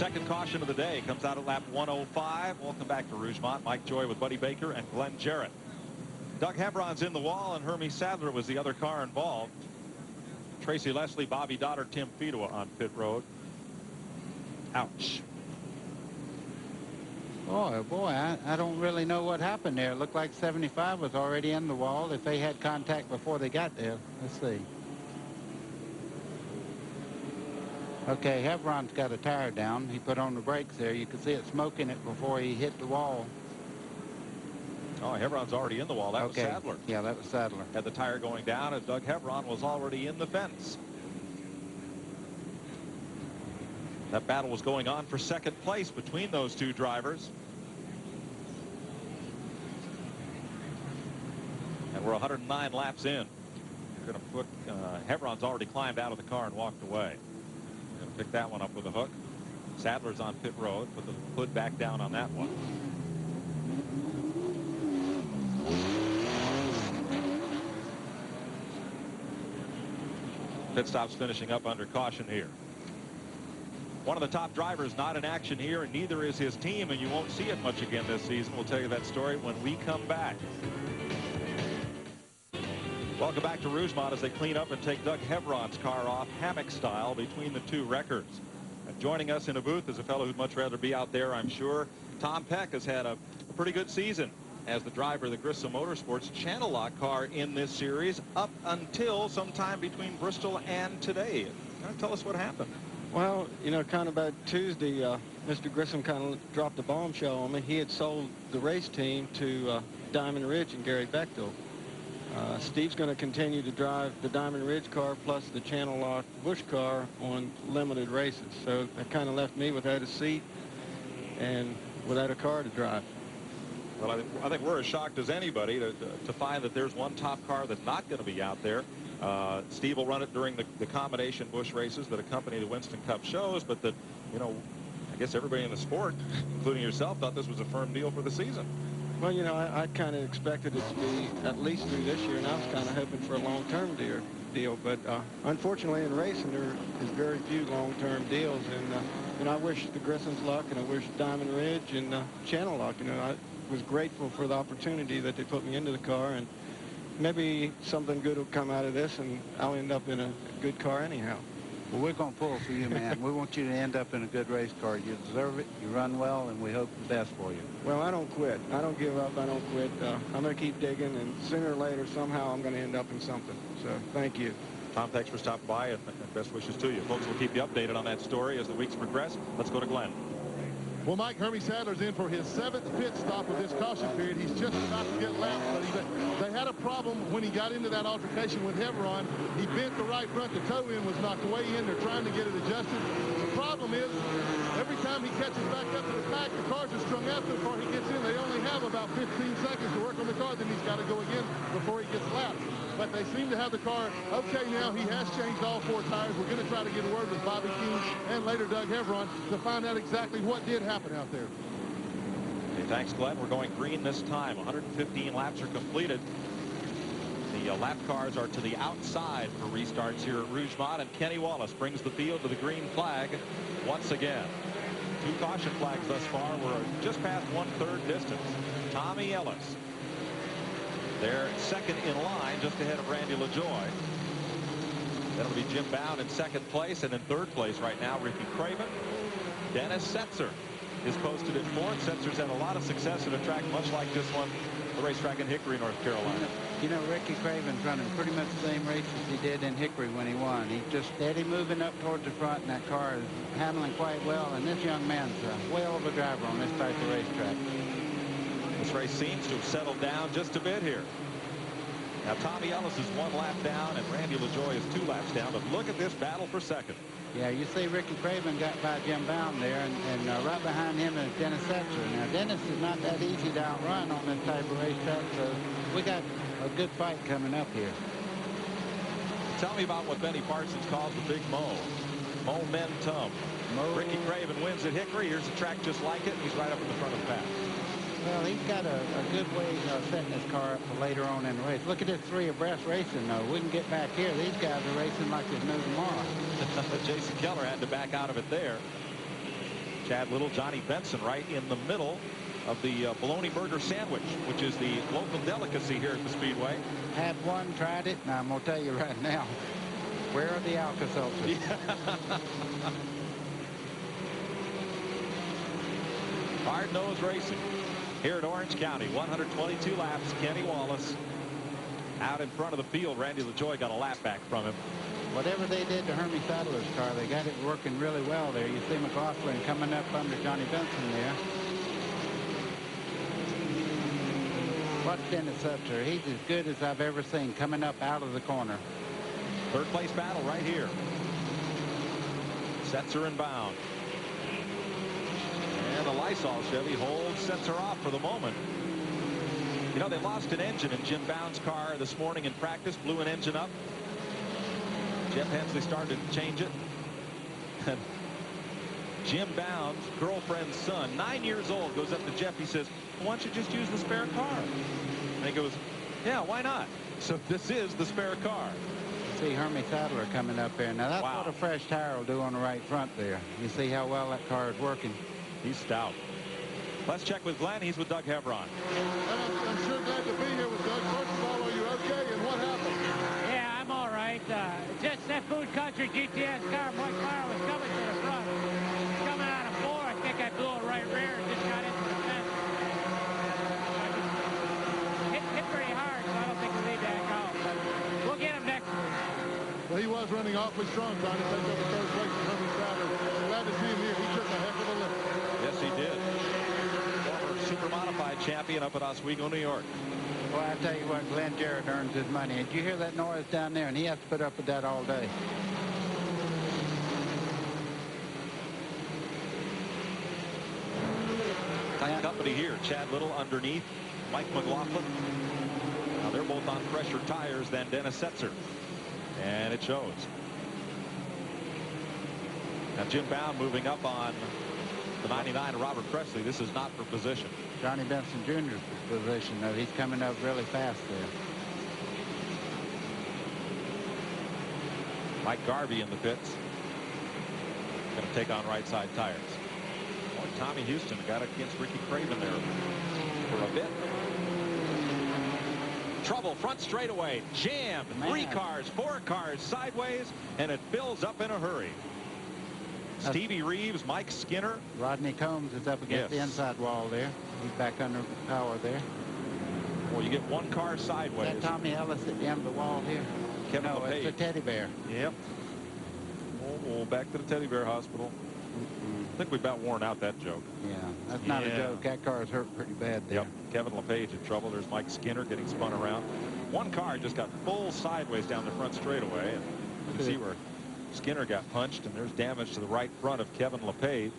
second caution of the day comes out at lap 105. Welcome back to Rougemont. Mike Joy with Buddy Baker and Glenn Jarrett. Doug Heveron's in the wall, and Hermie Sadler was the other car involved. Tracy Leslie, Bobby Dotter, Tim Fedewa on pit road. Ouch. Oh boy, I don't really know what happened there. It looked like 75 was already in the wall. If they had contact before they got there. Let's see. Okay, Heveron's got a tire down. He put on the brakes there. You could see it smoking it before he hit the wall. Oh, Heveron's already in the wall. That was Sadler. Yeah, that was Sadler. Had the tire going down, as Doug Heveron was already in the fence. That battle was going on for second place between those two drivers. And we're 109 laps in. We're going to put Heveron's already climbed out of the car and walked away. We're going to pick that one up with a hook. Sadler's on pit road. Put the hood back down on that one. Pit stops finishing up under caution here. One of the top drivers not in action here, and neither is his team, and you won't see it much again this season. We'll tell you that story when we come back. Welcome back to Rougemont as they clean up and take Doug Heveron's car off hammock style between the two records. And joining us in a booth is a fellow who'd much rather be out there, I'm sure. Tom Peck has had a pretty good season as the driver of the Grissom Motorsports Channel Lock car in this series up until sometime between Bristol and today. Kind of tell us what happened. Well, you know, kind of about Tuesday, Mr. Grissom kind of dropped a bombshell on me. He had sold the race team to Diamond Ridge and Gary Bechtel. Steve's going to continue to drive the Diamond Ridge car plus the Channel Lock Busch car on limited races. So that kind of left me without a seat and without a car to drive. Well, I think we're as shocked as anybody to find that there's one top car that's not going to be out there. Steve will run it during the combination Busch races that accompany the Winston Cup shows, but that, you know, I guess everybody in the sport, including yourself, thought this was a firm deal for the season. Well, you know, I kind of expected it to be at least through this year, and I was kind of hoping for a long-term deal. But unfortunately, in racing, there is very few long-term deals, and I wish the Grissom's luck, and I wish Diamond Ridge and Channel Lock. You know, I was grateful for the opportunity that they put me into the car, and maybe something good will come out of this, and I'll end up in a good car anyhow. Well, we're going to pull for you, man. We want you to end up in a good race car. You deserve it. You run well, and we hope the best for you. Well, I don't quit. I don't give up. I don't quit. I'm going to keep digging, and sooner or later, somehow, I'm going to end up in something. So, thank you. Tom, thanks for stopping by, and best wishes to you. Folks, we'll keep you updated on that story as the weeks progress. Let's go to Glenn. Well, Mike, Hermie Sadler's in for his 7th pit stop of this caution period. He's just about to get lapped, but they had a problem when he got into that altercation with Heveron. He bent the right front. The toe end was knocked way in. They're trying to get it adjusted. The problem is, every time he catches back up to the pack, the cars are strung out so far he gets in. They only have about 15 seconds to work on the car. Then he's got to go again before he gets lapped. But they seem to have the car okay now. He has changed all 4 tires. We're going to try to get a word with Bobby Keene and later Doug Heveron to find out exactly what did happen out there. Hey, thanks, Glenn. We're going green this time. 115 laps are completed. The lap cars are to the outside for restarts here at Rougemont, and Kenny Wallace brings the field to the green flag once again. 2 caution flags thus far. We're just past 1/3 distance. Tommy Ellis, they're second in line, just ahead of Randy LaJoie. That'll be Jim Bound in second place, and in third place right now, Ricky Craven. Dennis Setzer is posted in 4th. Setzer's had a lot of success at a track much like this one, the racetrack in Hickory, North Carolina. You know, Ricky Craven's running pretty much the same race as he did in Hickory when he won. He's just steady moving up towards the front, and that car is handling quite well. And this young man's a whale of a driver on this type of racetrack. This race seems to have settled down just a bit here. Now, Tommy Ellis is 1 lap down, and Randy LaJoie is 2 laps down. But look at this battle for second. Yeah, you see Ricky Craven got by Jim Bound there, and right behind him is Dennis Setzer. Now, Dennis is not that easy to outrun on this type of racetrack, so we got a good fight coming up here. Tell me about what Benny Parsons calls the big momentum. Ricky Craven wins at Hickory. Here's a track just like it, and he's right up in the front of the pack. Well, he's got a good way of setting his car up for later on in the race. Look at this 3 abreast racing, though. We can get back here. These guys are racing like there's no tomorrow. Jason Keller had to back out of it there. Chad Little, Johnny Benson right in the middle of the bologna burger sandwich, which is the local delicacy here at the Speedway. Had one, tried it, and I'm going to tell you right now, where are the Alka-Seltzers? Hard-nosed racing here at Orange County. 122 laps. Kenny Wallace out in front of the field. Randy LaJoie got a lap back from him. Whatever they did to Hermie Sadler's car, they got it working really well there. You see McLaughlin coming up under Johnny Benson there. Watch Dennis Setzer. He's as good as I've ever seen coming up out of the corner. Third place battle right here. Setzer inbound. And the Lysol Chevy holds Setzer off for the moment. You know, they lost an engine in Jim Bound's car this morning in practice, blew an engine up. Jeff Hensley started to change it. Jim Bound's girlfriend's son, 9 years old, goes up to Jeff. He says, why don't you just use the spare car? And he goes, yeah, why not? So this is the spare car. See Hermie Sadler coming up there. Now that's what a fresh tire will do on the right front there. You see how well that car is working. He's stout. Let's check with Glenn. He's with Doug Heveron. I'm sure glad to be here with Doug. First of all, are you okay? And what happened? Yeah, I'm all right. Just that Food Country GTS car, Mike Meyer was coming to the front. Coming out of 4, I think I blew it right rear and just got into the fence. Hit pretty hard, so I don't think we'll leave that out. But we'll get him next week. Well, he was running awfully strong trying to take over third place from Hermie Sadler. Glad to see him here. He took a heck of a lift. Yes, he did. Former super modified champion up at Oswego, New York. Well, I tell you what, Glenn Jarrett earns his money. Did you hear that noise down there? And he has to put up with that all day. Tight company here. Chad Little underneath. Mike McLaughlin. Now they're both on fresher tires than Dennis Setzer. And it shows. Now Jim Bound moving up on the 99 of Robert Presley. This is not for position. Johnny Benson Jr.'s position, though. He's coming up really fast there. Mike Garvey in the pits. Going to take on right side tires. Boy, Tommy Houston got it against Ricky Craven there for a bit. Trouble front straightaway. Jammed. 3 cars, 4 cars sideways, and it fills up in a hurry. Stevie Reeves, Mike Skinner. Rodney Combs is up against the inside wall there. He's back under power there. Well, you get 1 car sideways. Is that Tommy Ellis at the end of the wall here? Kevin no, Lepage. it's a teddy bear. Yep. Oh, back to the teddy bear hospital. I think we about worn out that joke. Yeah, that's not a joke. That car is hurt pretty bad there. Yep. Kevin Lepage in trouble. There's Mike Skinner getting spun around. 1 car just got full sideways down the front straightaway. And you can see where Skinner got punched, and there's damage to the right front of Kevin Lepage,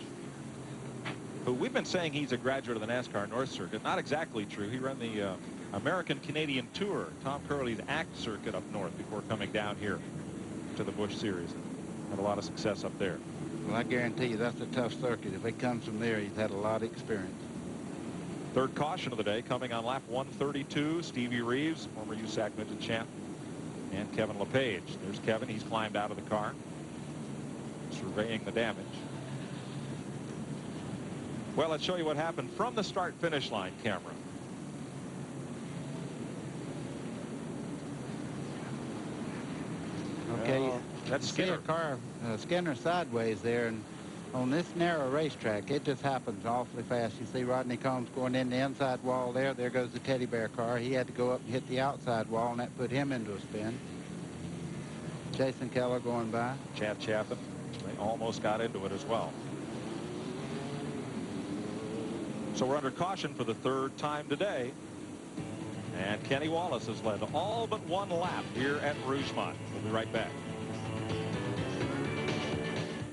who we've been saying he's a graduate of the NASCAR North Circuit. Not exactly true. He ran the American Canadian Tour, Tom Curley's ACT circuit up north before coming down here to the Busch Series. Had a lot of success up there. Well, I guarantee you that's a tough circuit. If he comes from there, he's had a lot of experience. Third caution of the day coming on lap 132. Stevie Reeves, former USAC midget champ, and Kevin Lepage. There's Kevin. He's climbed out of the car, surveying the damage. Well, let's show you what happened from the start-finish line camera. Okay, that's Skinner. Car, Skinner sideways there, and on this narrow racetrack, it just happens awfully fast. You see Rodney Combs going in the inside wall there. There goes the teddy bear car. He had to go up and hit the outside wall, and that put him into a spin. Jason Keller going by. Chad Chaffin. They almost got into it as well. So we're under caution for the 3rd time today. And Kenny Wallace has led all but 1 lap here at Rougemont. We'll be right back.